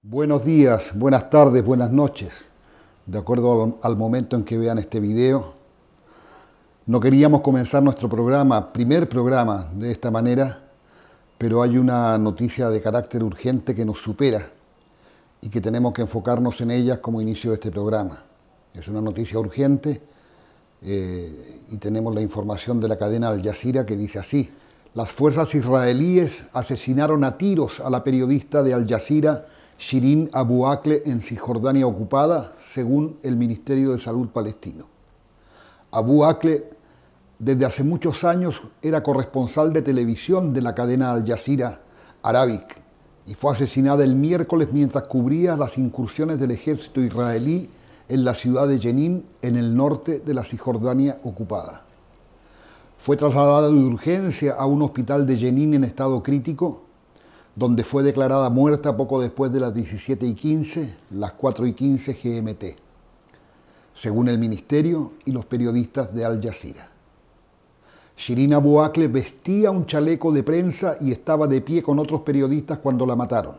Buenos días, buenas tardes, buenas noches, de acuerdo al momento en que vean este video. No queríamos comenzar nuestro primer programa de esta manera, pero hay una noticia de carácter urgente que nos supera y que tenemos que enfocarnos en ella como inicio de este programa. Es una noticia urgente y tenemos la información de la cadena Al Jazeera que dice así: las fuerzas israelíes asesinaron a tiros a la periodista de Al Jazeera Shirin Abu Akleh en Cisjordania ocupada, según el Ministerio de Salud palestino. Abu Akleh desde hace muchos años era corresponsal de televisión de la cadena Al Jazeera Arabic y fue asesinada el miércoles mientras cubría las incursiones del ejército israelí en la ciudad de Jenin, en el norte de la Cisjordania ocupada. Fue trasladada de urgencia a un hospital de Jenin en estado crítico, donde fue declarada muerta poco después de las 17:15, las 4:15 GMT, según el ministerio y los periodistas de Al Jazeera. Shirin Abu Akleh vestía un chaleco de prensa y estaba de pie con otros periodistas cuando la mataron.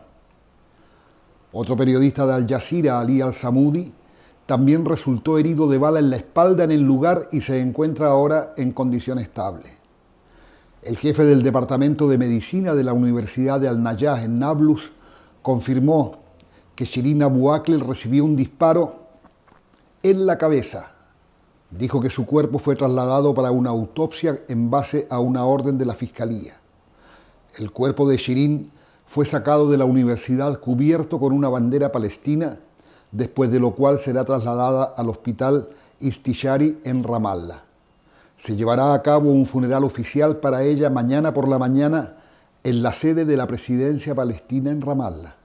Otro periodista de Al Jazeera, Ali Al-Samudi, también resultó herido de bala en la espalda en el lugar y se encuentra ahora en condición estable. El jefe del Departamento de Medicina de la Universidad de Al-Najah en Nablus confirmó que Shirin Abu Akleh recibió un disparo en la cabeza. Dijo que su cuerpo fue trasladado para una autopsia en base a una orden de la Fiscalía. El cuerpo de Shirin fue sacado de la universidad cubierto con una bandera palestina, después de lo cual será trasladada al hospital Istishari en Ramallah. Se llevará a cabo un funeral oficial para ella mañana por la mañana en la sede de la presidencia palestina en Ramallah.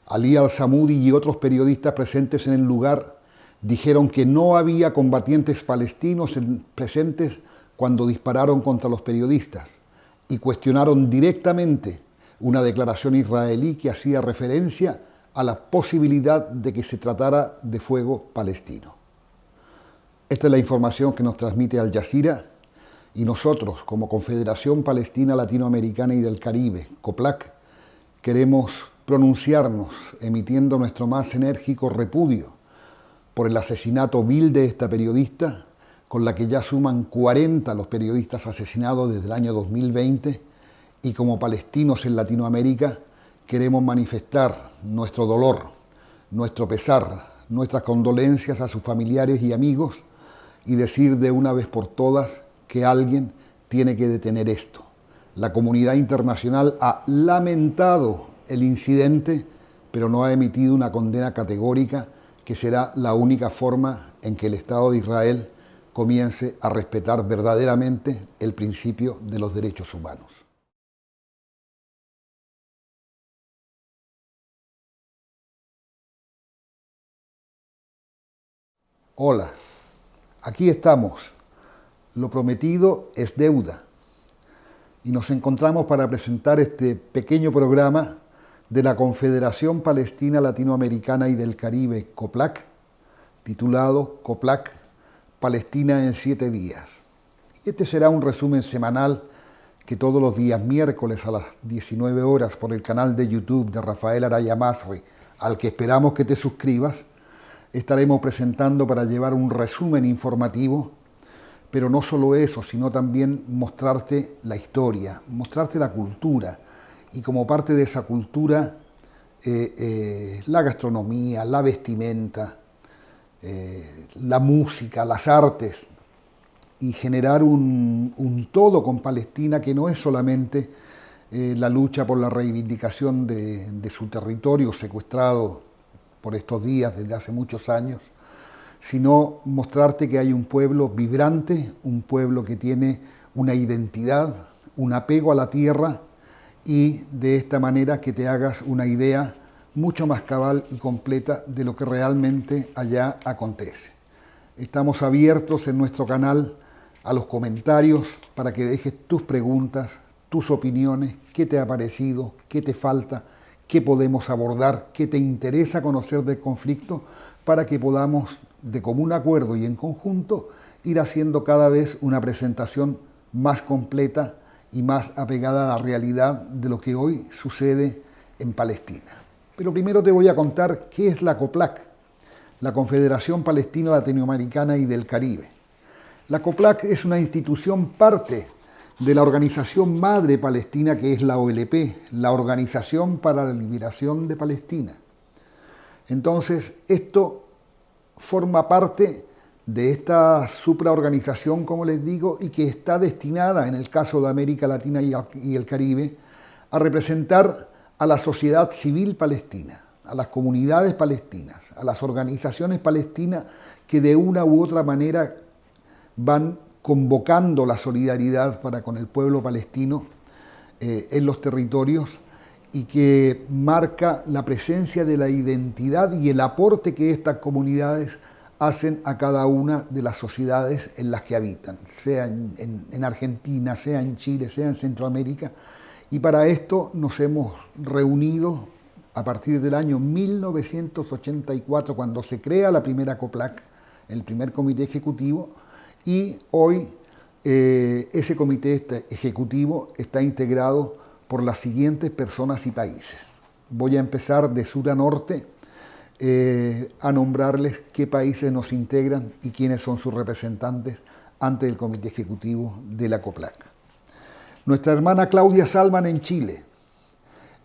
Ali Al-Samudi y otros periodistas presentes en el lugar dijeron que no había combatientes palestinos presentes cuando dispararon contra los periodistas y cuestionaron directamente una declaración israelí que hacía referencia a la posibilidad de que se tratara de fuego palestino. Esta es la información que nos transmite Al Jazeera y nosotros, como Confederación Palestina Latinoamericana y del Caribe, COPLAC, queremos pronunciarnos emitiendo nuestro más enérgico repudio por el asesinato vil de esta periodista, con la que ya suman 40 los periodistas asesinados desde el año 2020, y como palestinos en Latinoamérica queremos manifestar nuestro dolor, nuestro pesar, nuestras condolencias a sus familiares y amigos y decir de una vez por todas que alguien tiene que detener esto. La comunidad internacional ha lamentado el incidente, pero no ha emitido una condena categórica que será la única forma en que el Estado de Israel comience a respetar verdaderamente el principio de los derechos humanos. Hola, aquí estamos. Lo prometido es deuda. Y nos encontramos para presentar este pequeño programa de la Confederación Palestina Latinoamericana y del Caribe, COPLAC, titulado COPLAC, Palestina en 7 días. Y este será un resumen semanal que todos los días miércoles a las 19 horas por el canal de YouTube de Rafael Araya Masri, al que esperamos que te suscribas, estaremos presentando para llevar un resumen informativo, pero no solo eso, sino también mostrarte la historia, mostrarte la cultura, y como parte de esa cultura, la gastronomía, la vestimenta, la música, las artes, y generar un todo con Palestina que no es solamente la lucha por la reivindicación de su territorio secuestrado por estos días desde hace muchos años, sino mostrarte que hay un pueblo vibrante, un pueblo que tiene una identidad, un apego a la tierra, y de esta manera que te hagas una idea mucho más cabal y completa de lo que realmente allá acontece. Estamos abiertos en nuestro canal a los comentarios para que dejes tus preguntas, tus opiniones, qué te ha parecido, qué te falta, qué podemos abordar, qué te interesa conocer del conflicto, para que podamos, de común acuerdo y en conjunto, ir haciendo cada vez una presentación más completa y más apegada a la realidad de lo que hoy sucede en Palestina. Pero primero te voy a contar qué es la COPLAC, la Confederación Palestina Latinoamericana y del Caribe. La COPLAC es una institución parte de la organización madre palestina que es la OLP, la Organización para la Liberación de Palestina. Entonces, esto forma parte de esta supraorganización, como les digo, y que está destinada, en el caso de América Latina y el Caribe, a representar a la sociedad civil palestina, a las comunidades palestinas, a las organizaciones palestinas que de una u otra manera van convocando la solidaridad para con el pueblo palestino en los territorios y que marca la presencia de la identidad y el aporte que estas comunidades hacen a cada una de las sociedades en las que habitan, sea en Argentina, sea en Chile, sea en Centroamérica. Y para esto nos hemos reunido a partir del año 1984, cuando se crea la primera COPLAC, el primer comité ejecutivo, y hoy ese comité ejecutivo está integrado por las siguientes personas y países. Voy a empezar de sur a norte a nombrarles qué países nos integran y quiénes son sus representantes ante el comité ejecutivo de la COPLAC. Nuestra hermana Claudia Salman en Chile,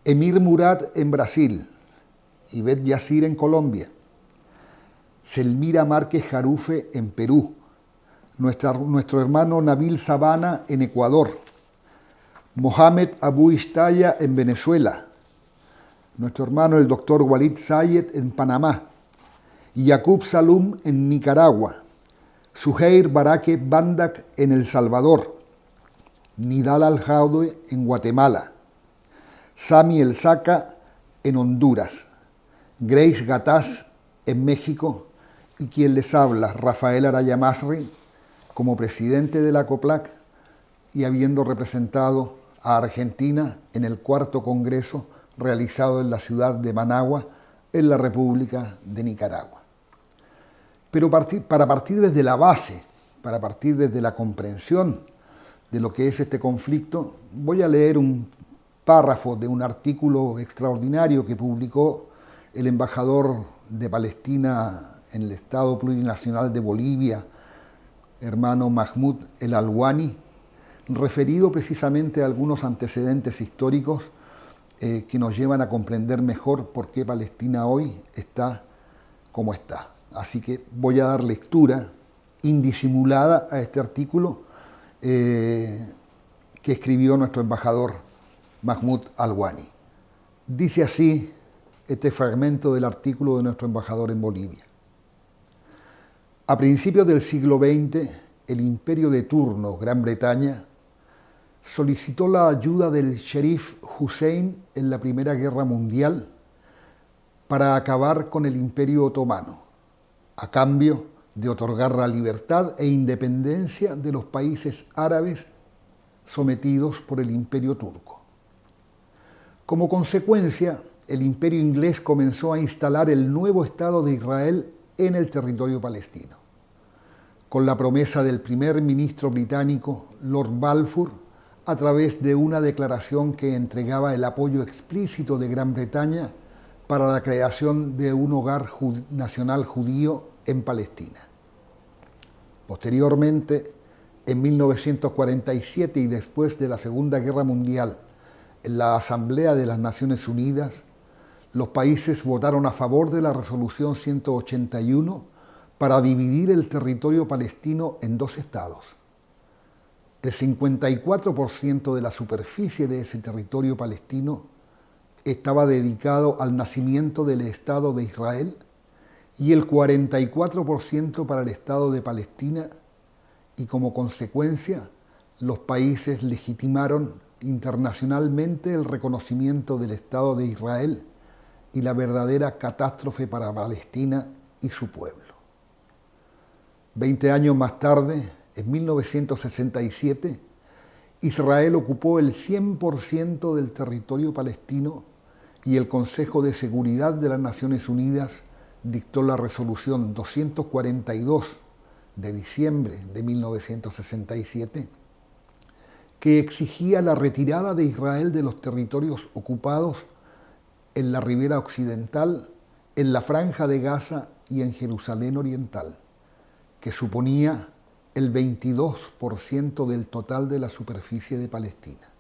Emir Murad en Brasil, Ivette Yassir en Colombia, Selmira Márquez Jarufe en Perú, nuestro hermano Nabil Sabana en Ecuador, Mohamed Abu Ishtaya en Venezuela, nuestro hermano el doctor Walid Sayed en Panamá, Yaqub Salum en Nicaragua, Suheir Barake Bandak en El Salvador, Nidal Al-Jaude en Guatemala, Sami El Saca en Honduras, Grace Gataz en México y quien les habla, Rafael Araya Masri, como presidente de la COPLAC y habiendo representado a Argentina en el cuarto congreso realizado en la ciudad de Managua, en la República de Nicaragua. Pero para partir desde la base, para partir desde la comprensión de lo que es este conflicto, voy a leer un párrafo de un artículo extraordinario que publicó el embajador de Palestina en el Estado Plurinacional de Bolivia, hermano Mahmoud El Alwani, referido precisamente a algunos antecedentes históricos que nos llevan a comprender mejor por qué Palestina hoy está como está. Así que voy a dar lectura indisimulada a este artículo que escribió nuestro embajador Mahmoud Alwani. Dice así este fragmento del artículo de nuestro embajador en Bolivia. A principios del siglo XX, el imperio de turno, Gran Bretaña, solicitó la ayuda del sheriff Hussein en la Primera Guerra Mundial para acabar con el imperio otomano, a cambio de otorgar la libertad e independencia de los países árabes sometidos por el imperio turco. Como consecuencia, el imperio inglés comenzó a instalar el nuevo Estado de Israel en el territorio palestino, con la promesa del primer ministro británico Lord Balfour, a través de una declaración que entregaba el apoyo explícito de Gran Bretaña para la creación de un hogar nacional judío en Palestina. Posteriormente, en 1947 y después de la Segunda Guerra Mundial, en la Asamblea de las Naciones Unidas, los países votaron a favor de la Resolución 181 para dividir el territorio palestino en dos estados. El 54% de la superficie de ese territorio palestino estaba dedicado al nacimiento del Estado de Israel y el 44% para el Estado de Palestina, y como consecuencia los países legitimaron internacionalmente el reconocimiento del Estado de Israel y la verdadera catástrofe para Palestina y su pueblo. 20 años más tarde, en 1967, Israel ocupó el 100% del territorio palestino y el Consejo de Seguridad de las Naciones Unidas dictó la resolución 242 de diciembre de 1967, que exigía la retirada de Israel de los territorios ocupados en la ribera occidental, en la Franja de Gaza y en Jerusalén Oriental, que suponía el 22% del total de la superficie de Palestina.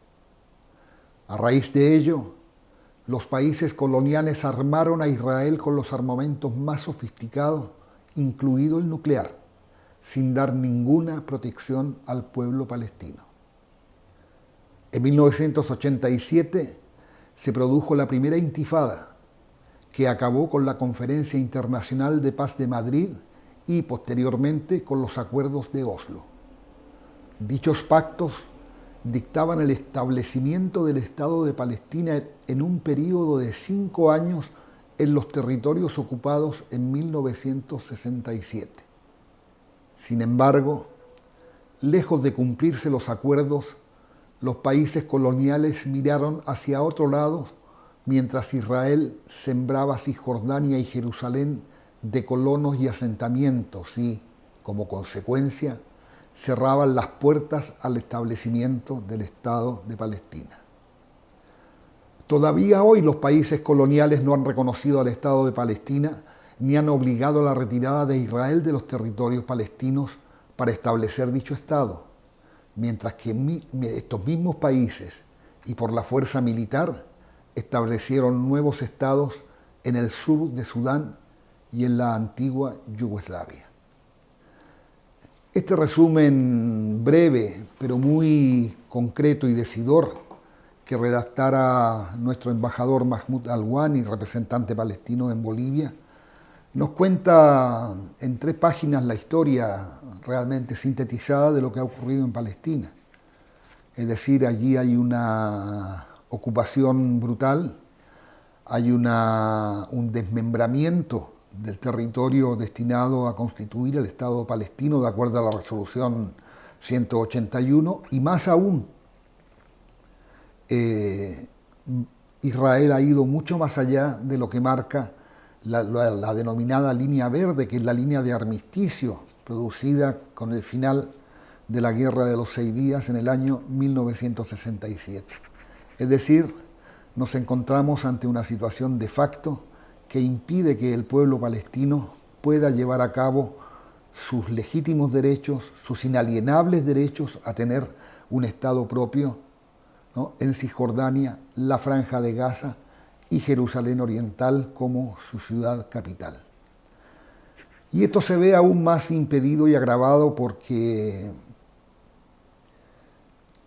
A raíz de ello, los países coloniales armaron a Israel con los armamentos más sofisticados, incluido el nuclear, sin dar ninguna protección al pueblo palestino. En 1987 se produjo la primera intifada, que acabó con la Conferencia Internacional de Paz de Madrid y posteriormente con los acuerdos de Oslo. Dichos pactos dictaban el establecimiento del Estado de Palestina en un período de 5 años en los territorios ocupados en 1967. Sin embargo, lejos de cumplirse los acuerdos, los países coloniales miraron hacia otro lado mientras Israel sembraba Cisjordania y Jerusalén de colonos y asentamientos y, como consecuencia, cerraban las puertas al establecimiento del Estado de Palestina. Todavía hoy los países coloniales no han reconocido al Estado de Palestina ni han obligado a la retirada de Israel de los territorios palestinos para establecer dicho Estado, mientras que estos mismos países y por la fuerza militar establecieron nuevos estados en el sur de Sudán y en la antigua Yugoslavia. Este resumen breve, pero muy concreto y decidor, que redactara nuestro embajador Mahmoud Alwani, representante palestino en Bolivia, nos cuenta en 3 páginas la historia realmente sintetizada de lo que ha ocurrido en Palestina. Es decir, allí hay una ocupación brutal, hay un desmembramiento del territorio destinado a constituir el Estado palestino de acuerdo a la resolución 181 y más aún, Israel ha ido mucho más allá de lo que marca la denominada línea verde, que es la línea de armisticio producida con el final de la Guerra de los 6 días en el año 1967. Es decir, nos encontramos ante una situación de facto que impide que el pueblo palestino pueda llevar a cabo sus legítimos derechos, sus inalienables derechos a tener un Estado propio, ¿no?, en Cisjordania, la Franja de Gaza y Jerusalén Oriental como su ciudad capital. Y esto se ve aún más impedido y agravado porque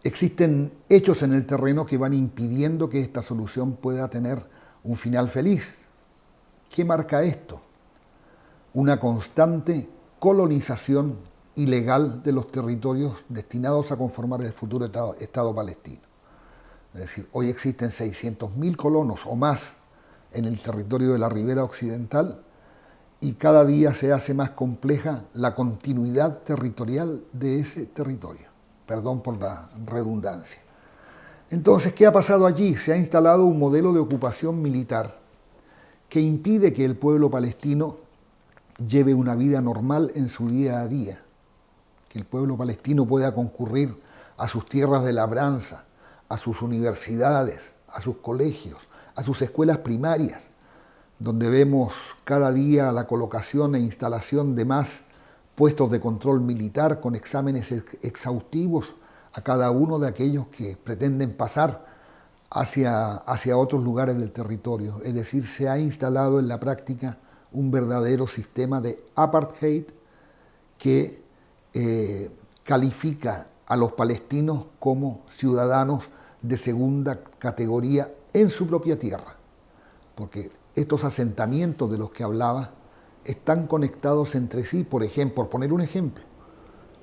existen hechos en el terreno que van impidiendo que esta solución pueda tener un final feliz. ¿Qué marca esto? Una constante colonización ilegal de los territorios destinados a conformar el futuro Estado palestino. Es decir, hoy existen 600.000 colonos o más en el territorio de la ribera occidental y cada día se hace más compleja la continuidad territorial de ese territorio. Perdón por la redundancia. Entonces, ¿qué ha pasado allí? Se ha instalado un modelo de ocupación militar que impide que el pueblo palestino lleve una vida normal en su día a día, que el pueblo palestino pueda concurrir a sus tierras de labranza, a sus universidades, a sus colegios, a sus escuelas primarias, donde vemos cada día la colocación e instalación de más puestos de control militar con exámenes exhaustivos a cada uno de aquellos que pretenden pasar hacia otros lugares del territorio. Es decir, se ha instalado en la práctica un verdadero sistema de apartheid que califica a los palestinos como ciudadanos de segunda categoría en su propia tierra, porque estos asentamientos de los que hablaba están conectados entre sí, por ejemplo, por poner un ejemplo,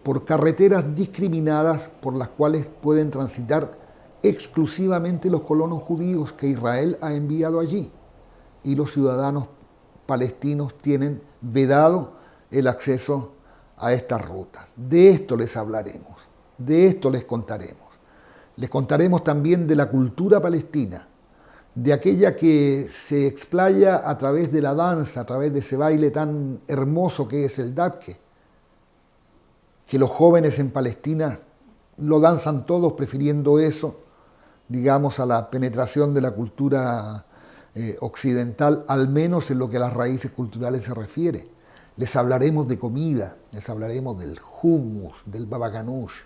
por carreteras discriminadas por las cuales pueden transitar exclusivamente los colonos judíos que Israel ha enviado allí, y los ciudadanos palestinos tienen vedado el acceso a estas rutas. De esto les hablaremos, de esto les contaremos. Les contaremos también de la cultura palestina, de aquella que se explaya a través de la danza, a través de ese baile tan hermoso que es el dabke, que los jóvenes en Palestina lo danzan todos prefiriendo eso, digamos, a la penetración de la cultura occidental, al menos en lo que a las raíces culturales se refiere. Les hablaremos de comida, les hablaremos del hummus, del baba ganoush,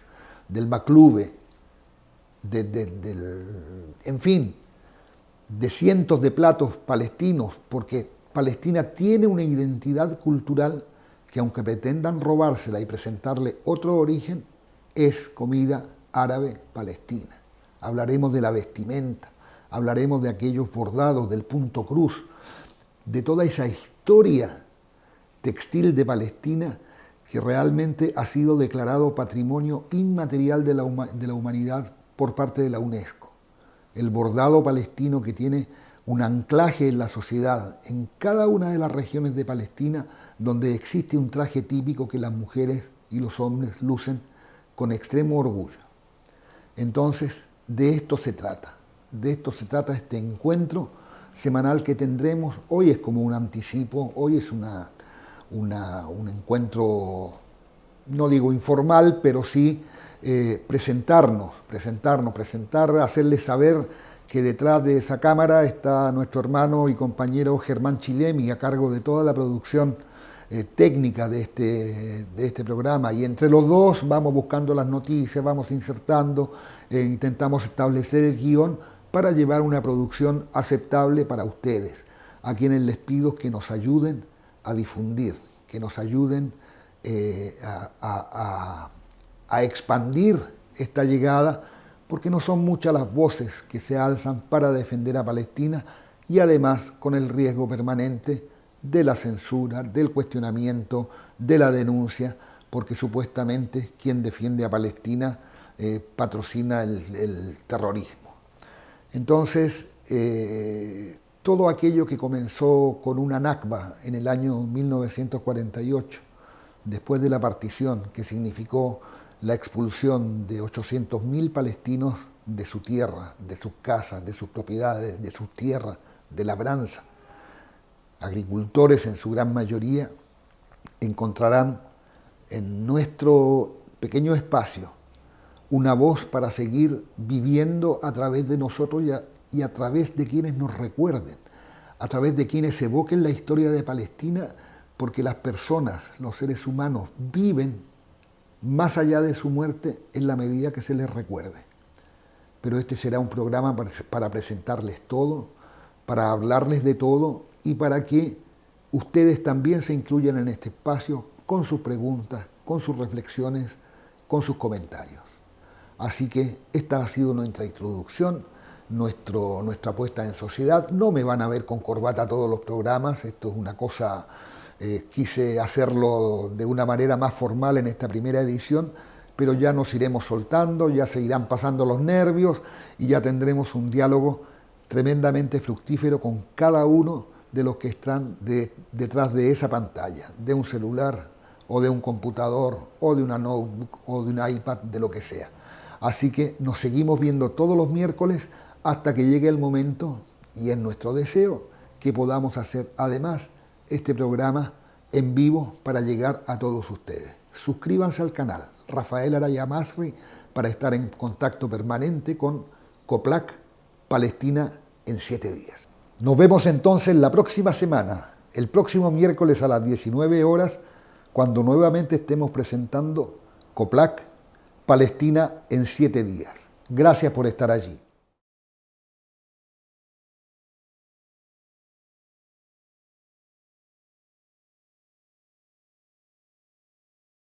del maklube, en fin, de cientos de platos palestinos, porque Palestina tiene una identidad cultural que, aunque pretendan robársela y presentarle otro origen, es comida árabe palestina. Hablaremos de la vestimenta, hablaremos de aquellos bordados, del punto cruz, de toda esa historia textil de Palestina que realmente ha sido declarado Patrimonio Inmaterial de la Humanidad por parte de la UNESCO. El bordado palestino, que tiene un anclaje en la sociedad, en cada una de las regiones de Palestina, donde existe un traje típico que las mujeres y los hombres lucen con extremo orgullo. Entonces, de esto se trata este encuentro semanal que tendremos. Hoy es como un anticipo, hoy es un encuentro, no digo informal, pero sí presentar, hacerles saber que detrás de esa cámara está nuestro hermano y compañero Germán Chilemi, a cargo de toda la producción técnica de este programa, y entre los dos vamos buscando las noticias, vamos insertando, intentamos establecer el guión para llevar una producción aceptable para ustedes, a quienes les pido que nos ayuden a difundir, que nos ayuden a expandir esta llegada, porque no son muchas las voces que se alzan para defender a Palestina, y además con el riesgo permanente de la censura, del cuestionamiento, de la denuncia, porque supuestamente quien defiende a Palestina patrocina el terrorismo. Entonces, todo aquello que comenzó con una Nakba en el año 1948, después de la partición, que significó la expulsión de 800.000 palestinos de su tierra, de sus casas, de sus propiedades, de sus tierras, de labranza, agricultores en su gran mayoría, encontrarán en nuestro pequeño espacio una voz para seguir viviendo a través de nosotros y a través de quienes nos recuerden, a través de quienes evoquen la historia de Palestina, porque las personas, los seres humanos, viven más allá de su muerte en la medida que se les recuerde. Pero este será un programa para presentarles todo, para hablarles de todo, y para que ustedes también se incluyan en este espacio con sus preguntas, con sus reflexiones, con sus comentarios. Así que esta ha sido nuestra introducción, nuestra puesta en sociedad. No me van a ver con corbata todos los programas, esto es una cosa, quise hacerlo de una manera más formal en esta primera edición, pero ya nos iremos soltando, ya se irán pasando los nervios y ya tendremos un diálogo tremendamente fructífero con cada uno de los que están detrás de esa pantalla, de un celular o de un computador o de una notebook o de un iPad, de lo que sea. Así que nos seguimos viendo todos los miércoles hasta que llegue el momento, y es nuestro deseo que podamos hacer además este programa en vivo para llegar a todos ustedes. Suscríbanse al canal Rafael Araya Masri para estar en contacto permanente con COPLAC Palestina en 7 días. Nos vemos entonces la próxima semana, el próximo miércoles a las 19 horas, cuando nuevamente estemos presentando COPLAC Palestina en 7 días. Gracias por estar allí.